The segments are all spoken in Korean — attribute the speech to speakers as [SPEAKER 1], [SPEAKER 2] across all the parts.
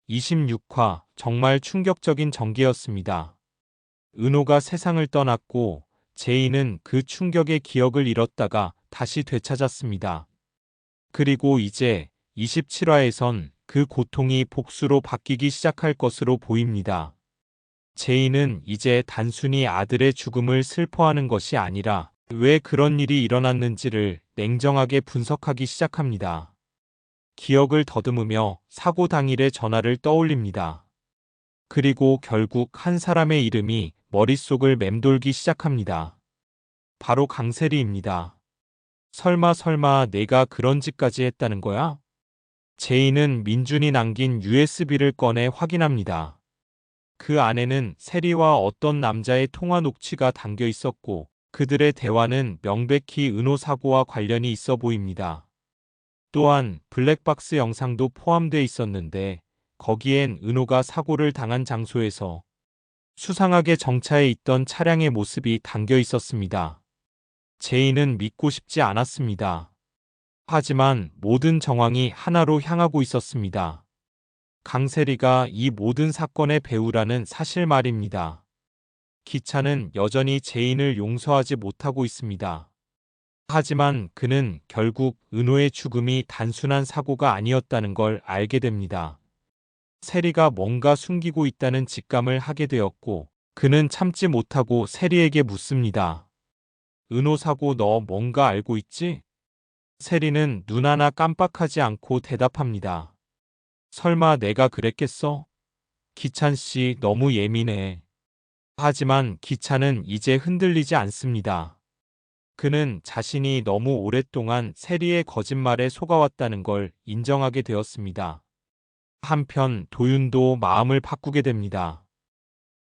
[SPEAKER 1] 26화 정말 충격적인 전개였습니다. 은호가 세상을 떠났고 제이는 그 충격의 기억을 잃었다가 다시 되찾았습니다. 그리고 이제 27화에선 그 고통이 복수로 바뀌기 시작할 것으로 보입니다. 제이는 이제 단순히 아들의 죽음을 슬퍼하는 것이 아니라 왜 그런 일이 일어났는지를 냉정하게 분석하기 시작합니다. 기억을 더듬으며 사고 당일의 전화를 떠올립니다. 그리고 결국 한 사람의 이름이 머릿속을 맴돌기 시작합니다. 바로 강세리입니다. 설마 내가 그런 짓까지 했다는 거야? 제이는 민준이 남긴 USB를 꺼내 확인합니다. 그 안에는 세리와 어떤 남자의 통화 녹취가 담겨 있었고 그들의 대화는 명백히 은호 사고와 관련이 있어 보입니다. 또한 블랙박스 영상도 포함되어 있었는데 거기엔 은호가 사고를 당한 장소에서 수상하게 정차해 있던 차량의 모습이 담겨 있었습니다. 제이는 믿고 싶지 않았습니다. 하지만 모든 정황이 하나로 향하고 있었습니다. 강세리가 이 모든 사건의 배우라는 사실 말입니다. 기차는 여전히 제인을 용서하지 못하고 있습니다. 하지만 그는 결국 은호의 죽음이 단순한 사고가 아니었다는 걸 알게 됩니다. 세리가 뭔가 숨기고 있다는 직감을 하게 되었고 그는 참지 못하고 세리에게 묻습니다. 은호 사고 너 뭔가 알고 있지? 세리는 눈 하나 깜빡하지 않고 대답합니다. 설마 내가 그랬겠어? 기찬 씨 너무 예민해. 하지만 기찬은 이제 흔들리지 않습니다. 그는 자신이 너무 오랫동안 세리의 거짓말에 속아왔다는 걸 인정하게 되었습니다. 한편 도윤도 마음을 바꾸게 됩니다.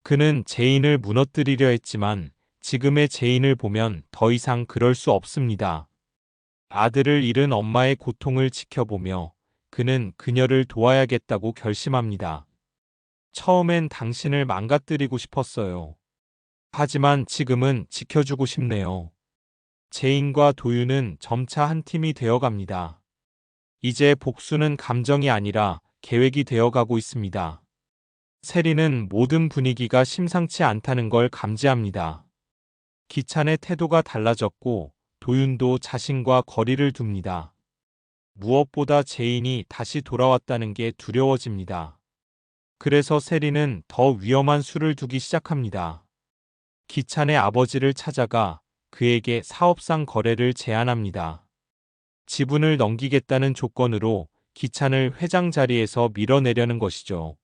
[SPEAKER 1] 그는 제인을 무너뜨리려 했지만 지금의 제인을 보면 더 이상 그럴 수 없습니다. 아들을 잃은 엄마의 고통을 지켜보며 그는 그녀를 도와야겠다고 결심합니다. 처음엔 당신을 망가뜨리고 싶었어요. 하지만 지금은 지켜주고 싶네요. 제인과 도윤은 점차 한 팀이 되어갑니다. 이제 복수는 감정이 아니라 계획이 되어가고 있습니다. 세리는 모든 분위기가 심상치 않다는 걸 감지합니다. 기찬의 태도가 달라졌고 도윤도 자신과 거리를 둡니다. 무엇보다 제인이 다시 돌아왔다는 게 두려워집니다. 그래서 세리는 더 위험한 수를 두기 시작합니다. 기찬의 아버지를 찾아가 그에게 사업상 거래를 제안합니다. 지분을 넘기겠다는 조건으로 기찬을 회장 자리에서 밀어내려는 것이죠.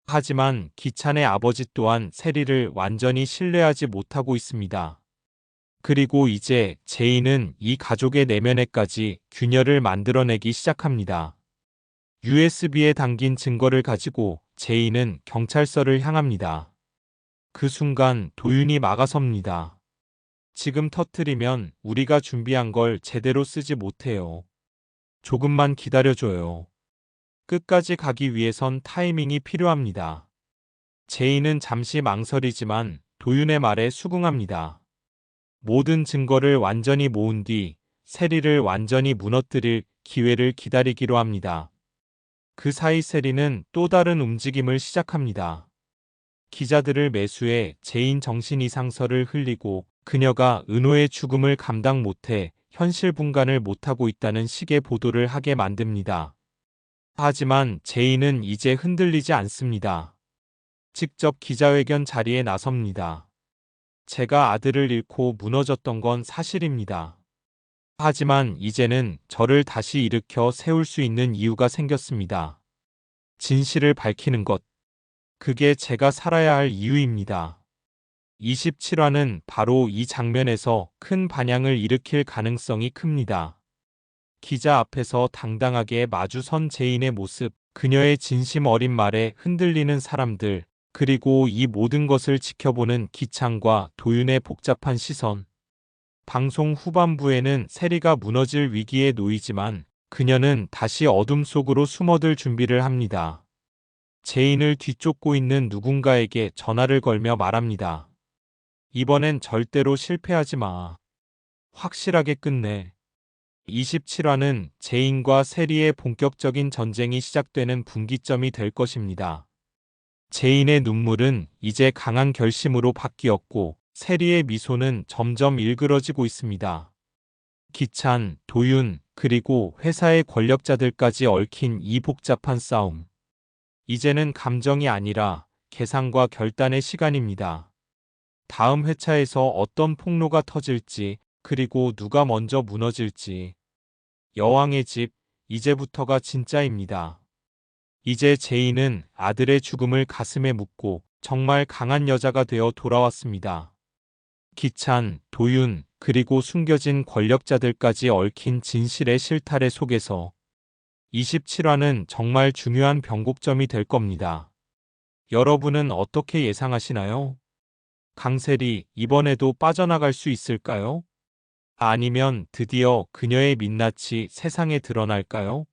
[SPEAKER 1] 하지만 기찬의 아버지 또한 세리를 완전히 신뢰하지 못하고 있습니다. 그리고 이제 제인은 이 가족의 내면에까지 균열을 만들어내기 시작합니다. USB에 담긴 증거를 가지고 제인은 경찰서를 향합니다. 그 순간 도윤이 막아섭니다. 지금 터뜨리면 우리가 준비한 걸 제대로 쓰지 못해요. 조금만 기다려줘요. 끝까지 가기 위해선 타이밍이 필요합니다. 제인은 잠시 망설이지만 도윤의 말에 수긍합니다. 모든 증거를 완전히 모은 뒤 세리를 완전히 무너뜨릴 기회를 기다리기로 합니다. 그 사이 세리는 또 다른 움직임을 시작합니다. 기자들을 매수해 제인 정신 이상설을 흘리고 그녀가 은호의 죽음을 감당 못해 현실 분간을 못하고 있다는 식의 보도를 하게 만듭니다. 하지만 제인은 이제 흔들리지 않습니다. 직접 기자회견 자리에 나섭니다. 제가 아들을 잃고 무너졌던 건 사실입니다. 하지만 이제는 저를 다시 일으켜 세울 수 있는 이유가 생겼습니다. 진실을 밝히는 것. 그게 제가 살아야 할 이유입니다. 27화는 바로 이 장면에서 큰 반향을 일으킬 가능성이 큽니다. 기자 앞에서 당당하게 마주선 제인의 모습, 그녀의 진심 어린 말에 흔들리는 사람들, 그리고 이 모든 것을 지켜보는 기찬과 도윤의 복잡한 시선. 방송 후반부에는 세리가 무너질 위기에 놓이지만 그녀는 다시 어둠 속으로 숨어들 준비를 합니다. 제인을 뒤쫓고 있는 누군가에게 전화를 걸며 말합니다. 이번엔 절대로 실패하지 마. 확실하게 끝내. 27화는 제인과 세리의 본격적인 전쟁이 시작되는 분기점이 될 것입니다. 제인의 눈물은 이제 강한 결심으로 바뀌었고 세리의 미소는 점점 일그러지고 있습니다. 기찬, 도윤, 그리고 회사의 권력자들까지 얽힌 이 복잡한 싸움. 이제는 감정이 아니라 계산과 결단의 시간입니다. 다음 회차에서 어떤 폭로가 터질지, 그리고 누가 먼저 무너질지. 여왕의 집, 이제부터가 진짜입니다. 이제 제인은 아들의 죽음을 가슴에 묻고 정말 강한 여자가 되어 돌아왔습니다. 기찬, 도윤, 그리고 숨겨진 권력자들까지 얽힌 진실의 실타래 속에서 27화는 정말 중요한 변곡점이 될 겁니다. 여러분은 어떻게 예상하시나요? 강세리, 이번에도 빠져나갈 수 있을까요? 아니면 드디어 그녀의 민낯이 세상에 드러날까요?